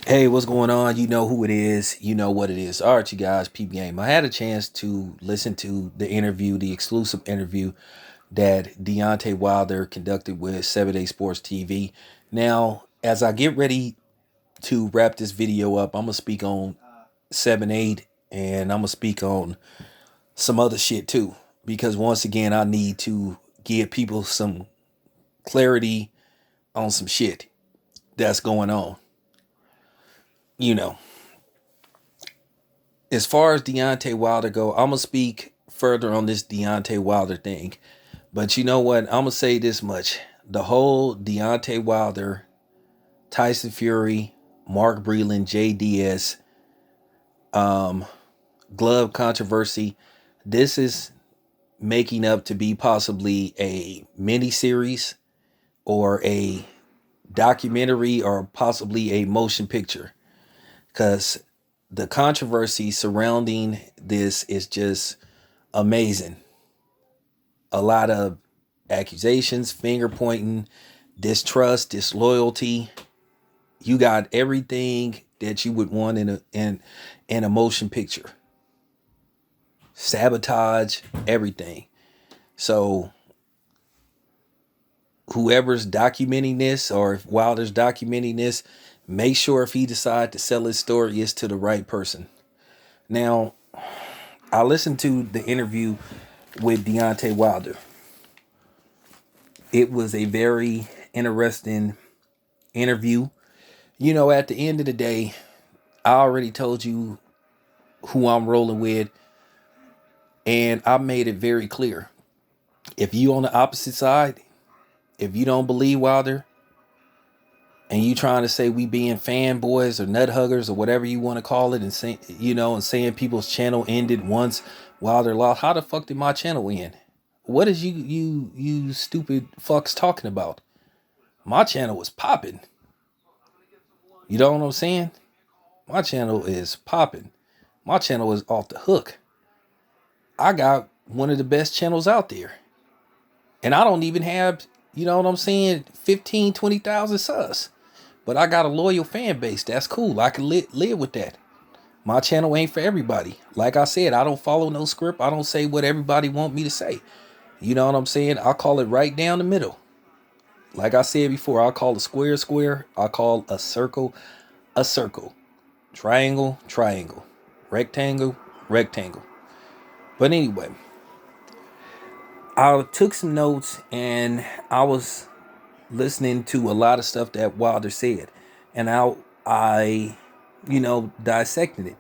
Hey, what's going on? You know who it is. You know what it is. All right, you guys, peep game. I had a chance to listen to the interview, the exclusive interview that Deontay Wilder conducted with 7 Day Sports TV. Now, as I get ready to wrap this video up, I'm going to speak on 7-8 and I'm going to speak on some other shit too. Because once again, I need to give people some clarity on some shit that's going on. You know, as far as Deontay Wilder go, I'm gonna speak further on this Deontay Wilder thing. But you know what? I'm gonna say this much: the whole Deontay Wilder, Tyson Fury, Mark Breeland, JDS, glove controversy. This is making up to be possibly a mini series or a documentary or possibly a motion picture, because the controversy surrounding this is just amazing. A lot of accusations, finger pointing, distrust, disloyalty. You got everything that you would want in a motion picture. Sabotage, everything. So whoever's documenting this, or if Wilder's documenting this, make sure if he decides to sell his story, it's to the right person. Now, I listened to the interview with Deontay Wilder. It was a very interesting interview. You know, at the end of the day, I already told you who I'm rolling with, and I made it very clear. If you on the opposite side, if you don't believe Wilder, and you trying to say we being fanboys or nut huggers or whatever you want to call it, and say, and saying people's channel ended once Wilder lost, how the fuck did my channel end? What is you stupid fucks talking about? My channel was popping. You know what I'm saying? My channel is popping. My channel is off the hook. I got one of the best channels out there. And I don't even have, you know what I'm saying, 15, 20,000 subs. But I got a loyal fan base. That's cool. I can live with that. My channel ain't for everybody. Like I said, I don't follow no script. I don't say what everybody want me to say. You know what I'm saying? I call it right down the middle. Like I said before, I call a square a square. I call a circle a circle. Triangle, triangle. Rectangle, rectangle. But anyway, I took some notes and I was listening to a lot of stuff that Wilder said. And I dissected it.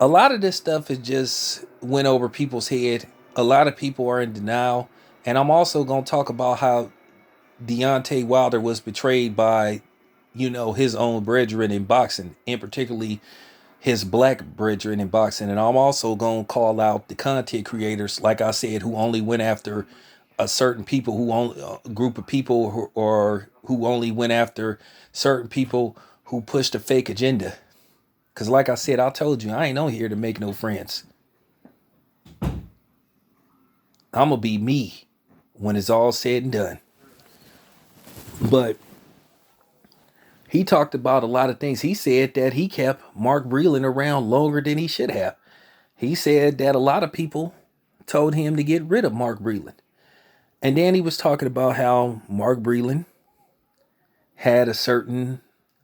A lot of this stuff is just went over people's head. A lot of people are in denial. And I'm also going to talk about how Deontay Wilder was betrayed by, his own brethren in boxing, and particularly his black brethren in boxing. And I'm also going to call out the content creators, like I said, who only went after a certain people, who only a group of people or who only went after certain people who pushed a fake agenda. Because like I said, I told you, I ain't on here to make no friends. I'm going to be me when it's all said and done. But he talked about a lot of things. He said that he kept Mark Breeland around longer than he should have. He said that a lot of people told him to get rid of Mark Breeland. And then he was talking about how Mark Breeland had a certain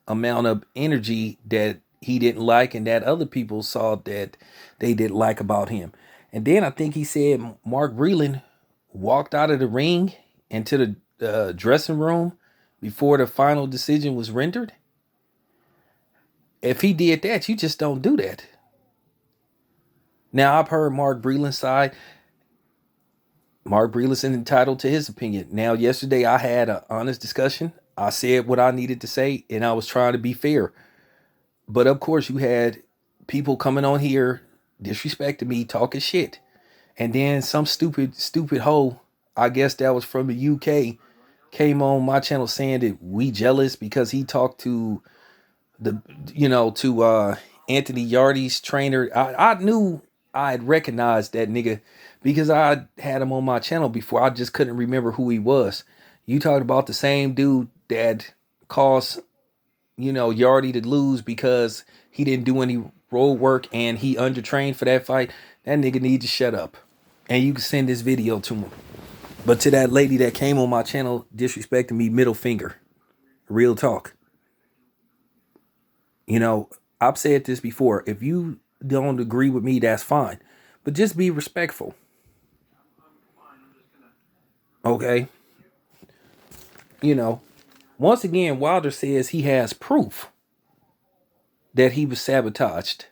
amount of energy that he didn't like and that other people saw that they didn't like about him. And then I think he said Mark Breeland walked out of the ring into the dressing room before the final decision was rendered. If he did that, you just don't do that. Now, I've heard Mark Breeland's side. Mark Breeland's entitled to his opinion. Now, yesterday I had an honest discussion. I said what I needed to say, and I was trying to be fair. But of course, you had people coming on here disrespecting me, talking shit. And then some stupid hoe, I guess that was from the UK, came on my channel saying that we jealous because he talked to Anthony Yardy's trainer. I knew I had recognized that nigga because I had him on my channel before. I just couldn't remember who he was. You talked about the same dude that caused Yardy to lose because he didn't do any road work and he undertrained for that fight, that nigga needs to shut up. And you can send this video to him. But to that lady that came on my channel disrespecting me, middle finger. Real talk. I've said this before. If you don't agree with me, that's fine. But just be respectful. Okay? Once again, Wilder says he has proof that he was sabotaged.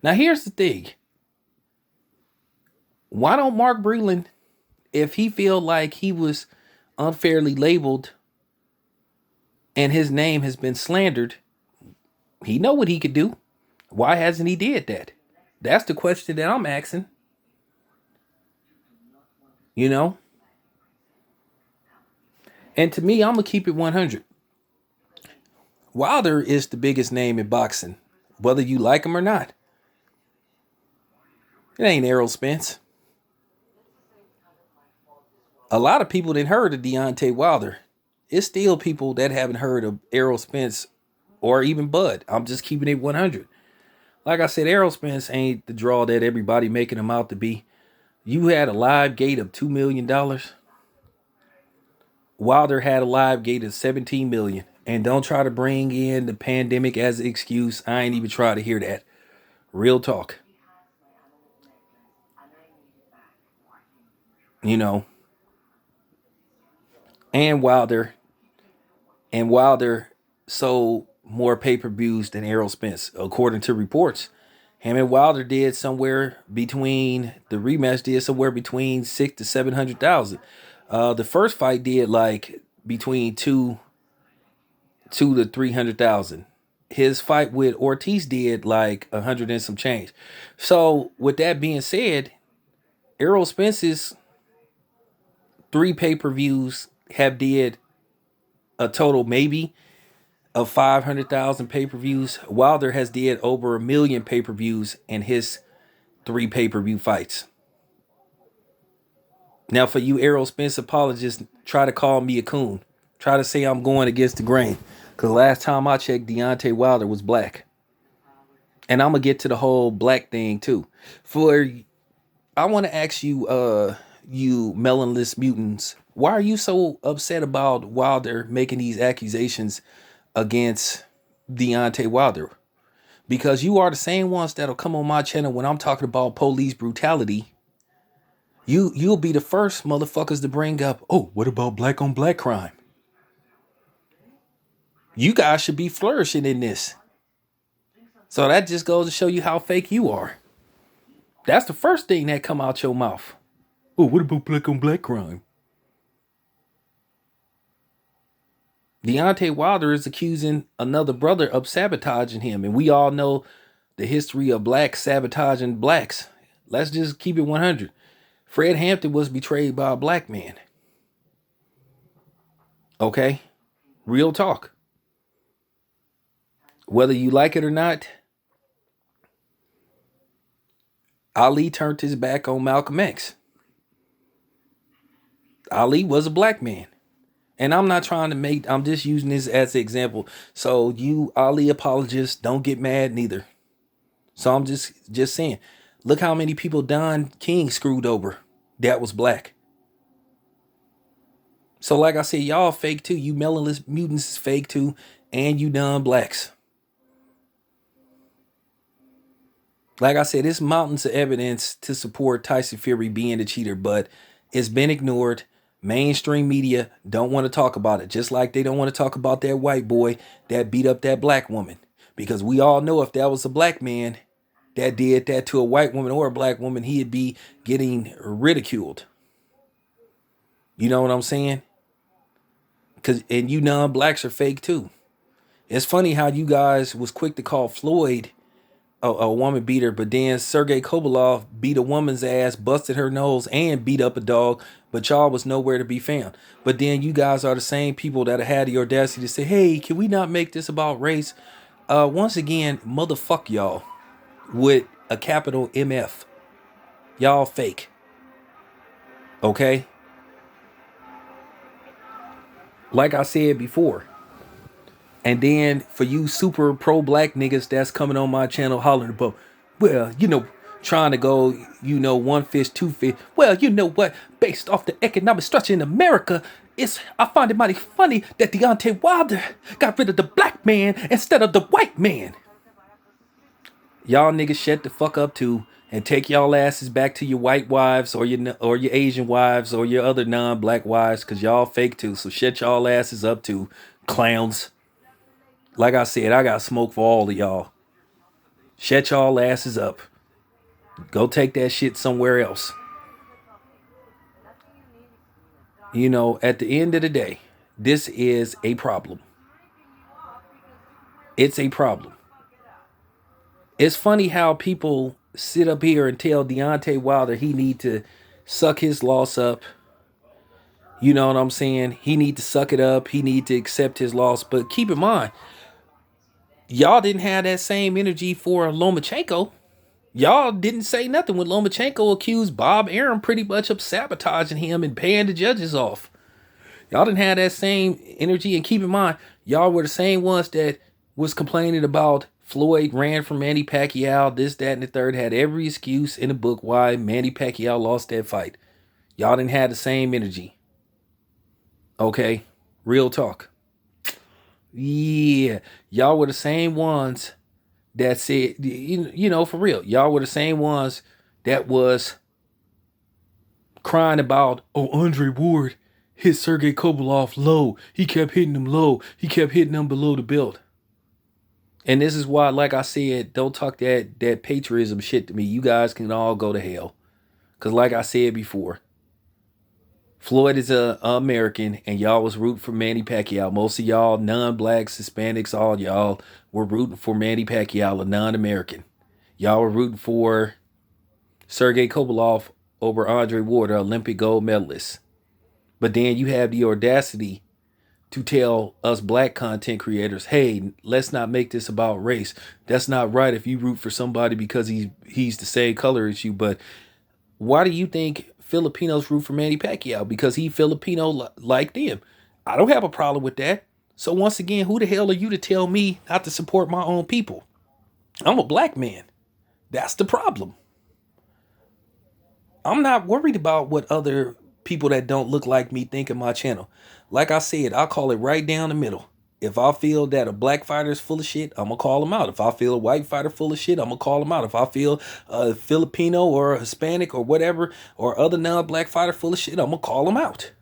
Now, here's the thing. Why don't Mark Breeland, if he feel like he was unfairly labeled and his name has been slandered, he know what he could do. Why hasn't he did that? That's the question that I'm asking. And to me, I'm going to keep it 100. Wilder is the biggest name in boxing, whether you like him or not. It ain't Errol Spence. A lot of people didn't heard of Deontay Wilder. It's still people that haven't heard of Errol Spence or even Bud. I'm just keeping it 100. Like I said, Errol Spence ain't the draw that everybody making him out to be. You had a live gate of $2 million. Wilder had a live gate of 17 million. And don't try to bring in the pandemic as an excuse. I ain't even try to hear that. Real talk. And Wilder sold more pay-per-views than Errol Spence, according to reports. Him and Wilder did somewhere between, the rematch did somewhere between 600,000 to 700,000. The first fight did like between 2 to 300,000. His fight with Ortiz did like 100 and some change. So with that being said, Errol Spence's 3 pay-per-views have did a total maybe of 500,000 pay-per-views. Wilder has did over 1 million pay-per-views in his 3 pay-per-view fights. Now, for you Errol Spence apologists, try to call me a coon. Try to say I'm going against the grain. Because last time I checked, Deontay Wilder was black. And I'm going to get to the whole black thing too. I want to ask you, you melonless mutants, why are you so upset about Wilder making these accusations against Deontay Wilder? Because you are the same ones that'll come on my channel when I'm talking about police brutality. You'll be the first motherfuckers to bring up, oh, what about black on black crime? You guys should be flourishing in this. So that just goes to show you how fake you are. That's the first thing that come out your mouth. Oh, what about black on black crime? Deontay Wilder is accusing another brother of sabotaging him. And we all know the history of blacks sabotaging blacks. Let's just keep it 100. Fred Hampton was betrayed by a black man. Okay? Real talk. Whether you like it or not, Ali turned his back on Malcolm X. Ali was a black man. And I'm not trying to I'm just using this as an example. So you Ali apologists, don't get mad neither. So I'm just saying, look how many people Don King screwed over that was black. So like I said, y'all fake too. You melonless mutants is fake too. And you done blacks. Like I said, there's mountains of evidence to support Tyson Fury being the cheater, but it's been ignored. Mainstream media don't want to talk about it, just like they don't want to talk about that white boy that beat up that black woman. Because we all know if that was a black man that did that to a white woman or a black woman, he'd be getting ridiculed. You know what I'm saying? And you non-blacks are fake too. It's funny how you guys was quick to call Floyd a woman beater, but then Sergey Kovalov beat a woman's ass, busted her nose, and beat up a dog, but y'all was nowhere to be found. But then you guys are the same people that had the audacity to say, hey, can we not make this about race? Once again, motherfuck y'all with a capital MF. Y'all fake. Okay? Like I said before. And then for you super pro black niggas that's coming on my channel hollering about, well, trying to go, one fish, two fish. Well, you know what? Based off the economic structure in America, I find it mighty funny that Deontay Wilder got rid of the black man instead of the white man. Y'all niggas shut the fuck up too and take y'all asses back to your white wives or your Asian wives or your other non-black wives, cause y'all fake too. So shut y'all asses up too, clowns. Like I said, I got smoke for all of y'all. Shut y'all asses up. Go take that shit somewhere else. At the end of the day, this is a problem. It's a problem. It's funny how people sit up here and tell Deontay Wilder he need to suck his loss up. You know what I'm saying? He need to suck it up. He need to accept his loss. But keep in mind, y'all didn't have that same energy for Lomachenko. Y'all didn't say nothing when Lomachenko accused Bob Arum pretty much of sabotaging him and paying the judges off. Y'all didn't have that same energy. And keep in mind, y'all were the same ones that was complaining about Floyd ran from Manny Pacquiao, this, that, and the third, had every excuse in the book why Manny Pacquiao lost that fight. Y'all didn't have the same energy. Okay? Real talk. Yeah. Y'all were the same ones that said, for real, y'all were the same ones that was crying about, oh, Andre Ward hit Sergey Kovalov low. He kept hitting him low. He kept hitting him below the belt. And this is why, like I said, don't talk that patriotism shit to me. You guys can all go to hell. Because like I said before, Floyd is a American, and y'all was rooting for Manny Pacquiao. Most of y'all, non-blacks, Hispanics, all y'all were rooting for Manny Pacquiao, a non-American. Y'all were rooting for Sergey Kovalov over Andre Ward, an Olympic gold medalist. But then you have the audacity to tell us black content creators, hey, let's not make this about race. That's not right if you root for somebody because he's the same color as you. But why do you think Filipinos root for Manny Pacquiao? Because he Filipino like them. I don't have a problem with that. So once again, who the hell are you to tell me not to support my own people? I'm a black man. That's the problem. I'm not worried about what other people that don't look like me think of my channel. Like I said, I call it right down the middle. If I feel that a black fighter is full of shit, I'm going to call him out. If I feel a white fighter full of shit, I'm going to call him out. If I feel a Filipino or a Hispanic or whatever, or other non-black fighter full of shit, I'm going to call him out.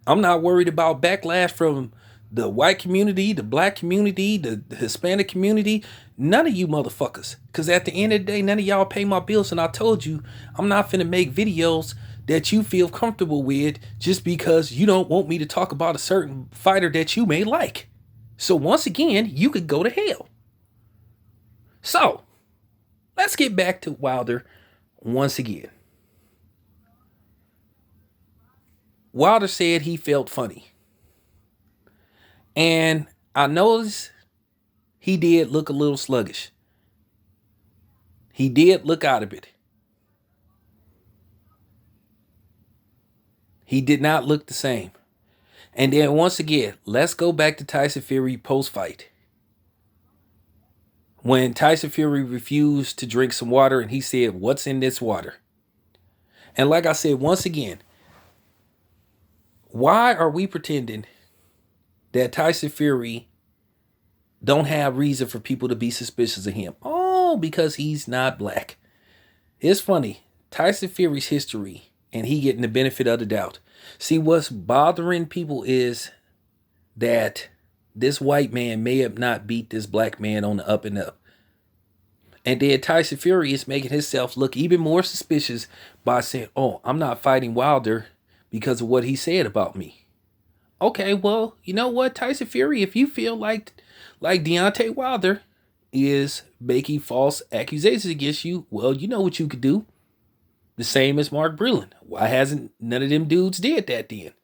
I'm not worried about backlash from the white community, the black community, the Hispanic community. None of you motherfuckers. Because at the end of the day, none of y'all pay my bills. And I told you, I'm not finna make videos that you feel comfortable with just because you don't want me to talk about a certain fighter that you may like. So once again, you could go to hell. So, let's get back to Wilder once again. Wilder said he felt funny. And I noticed he did look a little sluggish. He did look out of it. He did not look the same. And then once again, let's go back to Tyson Fury post-fight. When Tyson Fury refused to drink some water and he said, what's in this water? And like I said, once again, why are we pretending that Tyson Fury don't have reason for people to be suspicious of him? Oh, because he's not black. It's funny. Tyson Fury's history and he getting the benefit of the doubt. See, what's bothering people is that this white man may have not beat this black man on the up and up. And then Tyson Fury is making himself look even more suspicious by saying, oh, I'm not fighting Wilder because of what he said about me. Okay, well, you know what, Tyson Fury, if you feel like Deontay Wilder is making false accusations against you, well, you know what you could do. The same as Mark Breeland. Why hasn't none of them dudes did that then?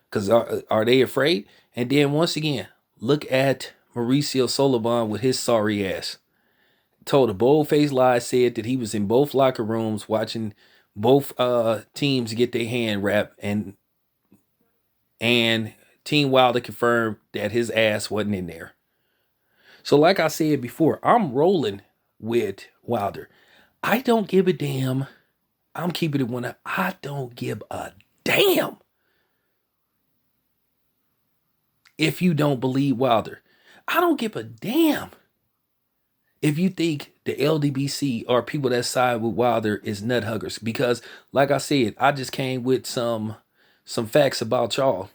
Because are they afraid? And then once again, look at Mauricio Sullivan with his sorry ass. Told a bold-faced lie, said that he was in both locker rooms watching both teams get their hand wrapped and Team Wilder confirmed that his ass wasn't in there. So like I said before, I'm rolling with Wilder. I don't give a damn. I'm keeping it one up. I don't give a damn if you don't believe Wilder. I don't give a damn if you think the LDBC or people that side with Wilder is nut huggers. Because like I said, I just came with some facts about y'all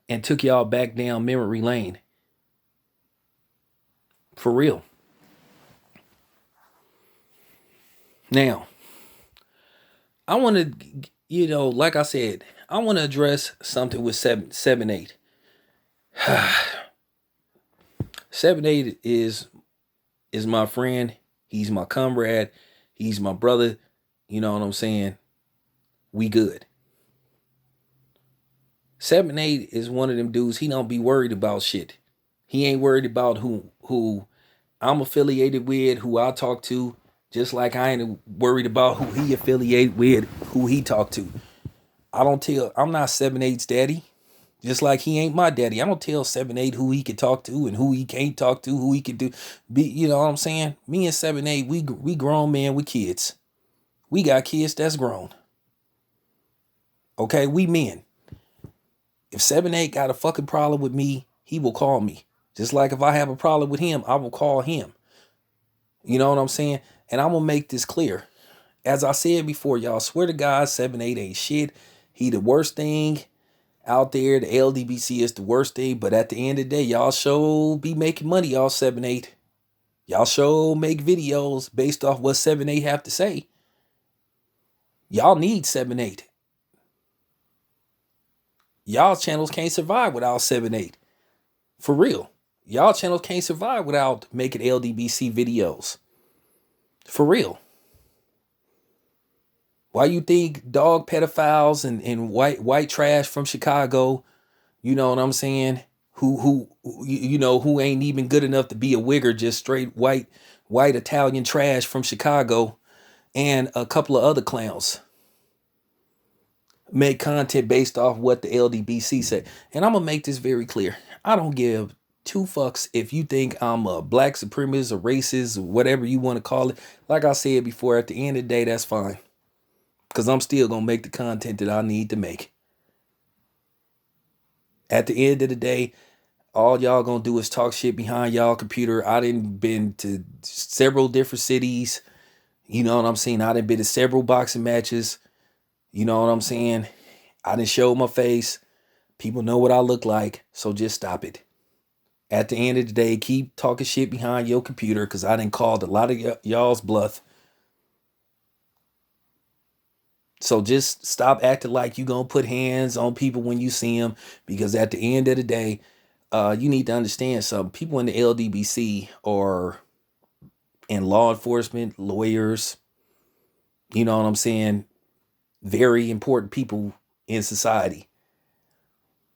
and took y'all back down memory lane. For real. Now, I want to, like I said, I want to address something with 7-8. 7-8 is my friend. He's my comrade. He's my brother. You know what I'm saying? We good. 7-8 is one of them dudes. He don't be worried about shit. He ain't worried about who I'm affiliated with, who I talk to. Just like I ain't worried about who he affiliated with, who he talked to. I'm not 7-8's daddy. Just like he ain't my daddy. I don't tell 7-8 who he can talk to and who he can't talk to, who he can do. You know what I'm saying? Me and 7-8, we grown men with kids. We got kids that's grown. Okay, we men. If 7-8 got a fucking problem with me, he will call me. Just like if I have a problem with him, I will call him. You know what I'm saying? And I'm going to make this clear. As I said before, y'all, swear to God, 7-8 ain't shit. He the worst thing out there. The LDBC is the worst thing. But at the end of the day, y'all sure be making money, y'all 7-8. Y'all sure make videos based off what 7-8 have to say. Y'all need 7-8. Y'all channels can't survive without 7-8. For real. Y'all channels can't survive without making LDBC videos. For real. Why you think dog pedophiles and white trash from Chicago, you know what I'm saying, who ain't even good enough to be a wigger, just straight white Italian trash from Chicago, and a couple of other clowns make content based off what the LDBC said. And I'm gonna make this very clear. I don't give two fucks if you think I'm a black supremacist or racist or whatever you want to call it. Like I said before, at the end of the day, that's fine. Because I'm still going to make the content that I need to make. At the end of the day, all y'all going to do is talk shit behind y'all computer. I done been to several different cities. You know what I'm saying? I done been to several boxing matches. You know what I'm saying? I done showed my face. People know what I look like. So just stop it. At the end of the day, keep talking shit behind your computer, because I done called a lot of y'all's bluff. So just stop acting like you gonna put hands on people when you see them, because at the end of the day, you need to understand something. People in the LDBC are in law enforcement, lawyers, you know what I'm saying? Very important people in society.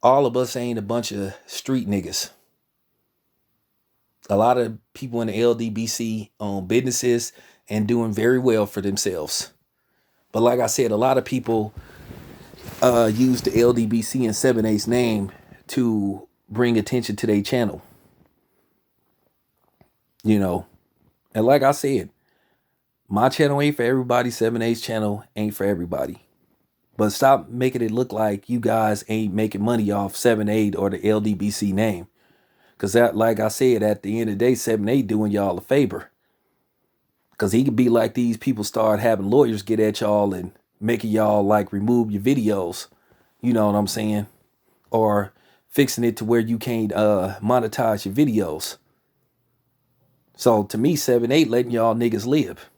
All of us ain't a bunch of street niggas. A lot of people in the LDBC own businesses and doing very well for themselves. But like I said, a lot of people use the LDBC and 7-8's name to bring attention to their channel. You know, and like I said, my channel ain't for everybody. 7-8's channel ain't for everybody. But stop making it look like you guys ain't making money off 7-8 or the LDBC name. Because that, like I said, at the end of the day, 7-8 doing y'all a favor. Because he could be like these people start having lawyers get at y'all and making y'all like remove your videos. You know what I'm saying? Or fixing it to where you can't monetize your videos. So to me, 7-8 letting y'all niggas live.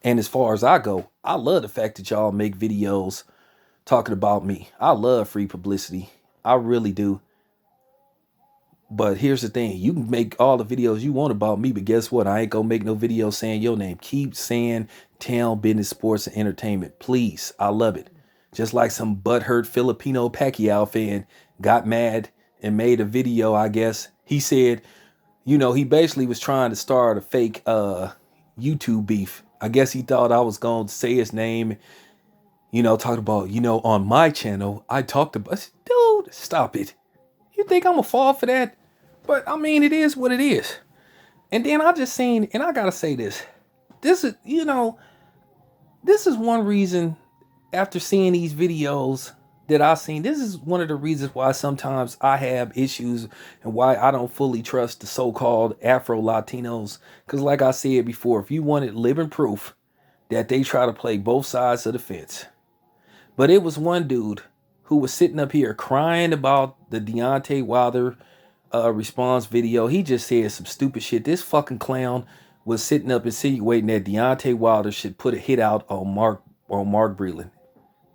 And as far as I go, I love the fact that y'all make videos talking about me. I love free publicity. I really do. But here's the thing. You can make all the videos you want about me, but guess what? I ain't gonna make no video saying your name. Keep saying Town Business Sports and Entertainment. Please. I love it. Just like some butthurt Filipino Pacquiao fan got mad and made a video, I guess. He said, he basically was trying to start a fake YouTube beef. I guess he thought I was going to say his name, talking about, on my channel, I talked about, dude, stop it. You think I'm gonna fall for that? But I mean, it is what it is. And then I just seen, and I gotta say this. This is, this is one reason after seeing these videos that I've seen, this is one of the reasons why sometimes I have issues and why I don't fully trust the so-called Afro Latinos. Because like I said before, if you wanted living proof that they try to play both sides of the fence. But it was one dude who was sitting up here crying about the Deontay Wilder response video. He just said some stupid shit. This fucking clown was sitting up insinuating that Deontay Wilder should put a hit out on Mark Breeland.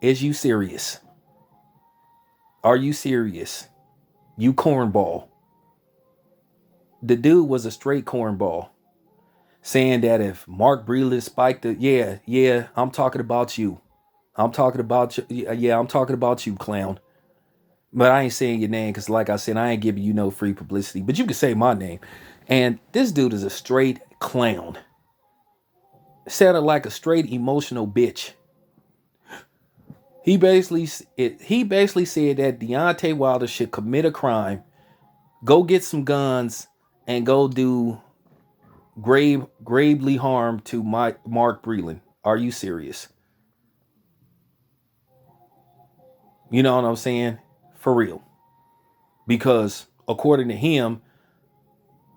Is you serious? Are you serious? You cornball. The dude was a straight cornball. Saying that if Mark Breeland spiked it, yeah, I'm talking about you. I'm talking about you. Yeah, I'm talking about you, clown. But I ain't saying your name because, like I said, I ain't giving you no free publicity. But you can say my name. And this dude is a straight clown. Sounded like a straight emotional bitch. He basically said that Deontay Wilder should commit a crime, go get some guns, and go do gravely harm to Mark Breeland. Are you serious? You know what I'm saying? For real. Because according to him,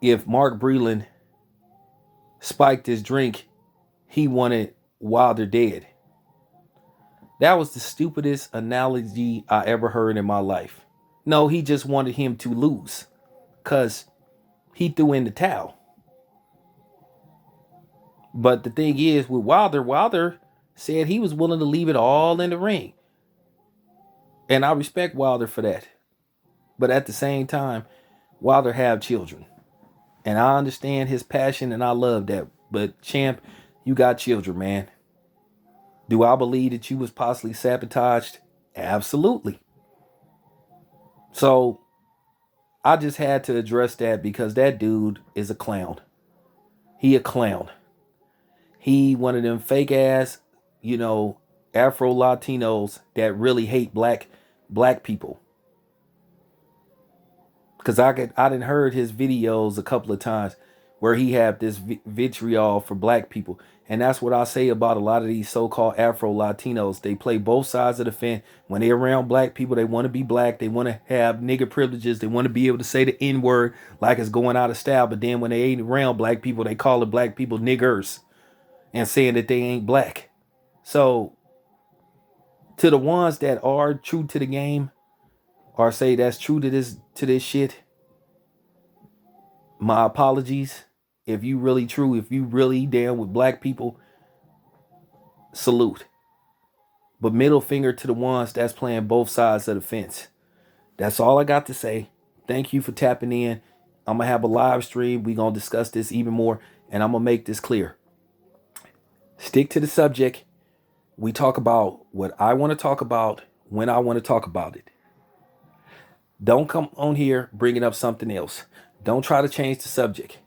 if Mark Breeland spiked his drink, he wanted Wilder dead. That was the stupidest analogy I ever heard in my life. No, he just wanted him to lose because he threw in the towel. But the thing is, with Wilder said he was willing to leave it all in the ring. And I respect Wilder for that. But at the same time, Wilder have children. And I understand his passion and I love that. But champ, you got children, man. Do I believe that you was possibly sabotaged? Absolutely. So I just had to address that because that dude is a clown. He a clown. He one of them fake ass, Afro Latinos that really hate black people. Cause I done heard his videos a couple of times where he had this vitriol for black people. And that's what I say about a lot of these so-called Afro Latinos. They play both sides of the fence. When they're around black people, they want to be black. They want to have nigger privileges. They want to be able to say the N-word like it's going out of style. But then when they ain't around black people, they call the black people niggers and saying that they ain't black. So to the ones that are true to the game or say that's true to this shit, my apologies. If you really true, if you really down with black people, salute. But middle finger to the ones that's playing both sides of the fence. That's all I got to say. Thank you for tapping in. I'm going to have a live stream. We're going to discuss this even more. And I'm going to make this clear. Stick to the subject. We talk about what I want to talk about when I want to talk about it. Don't come on here bringing up something else. Don't try to change the subject.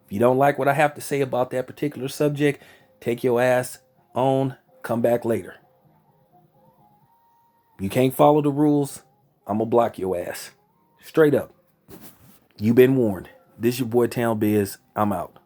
If you don't like what I have to say about that particular subject, take your ass on, come back later. You can't follow the rules, I'm going to block your ass. Straight up. You've been warned. This your boy Town Biz. I'm out.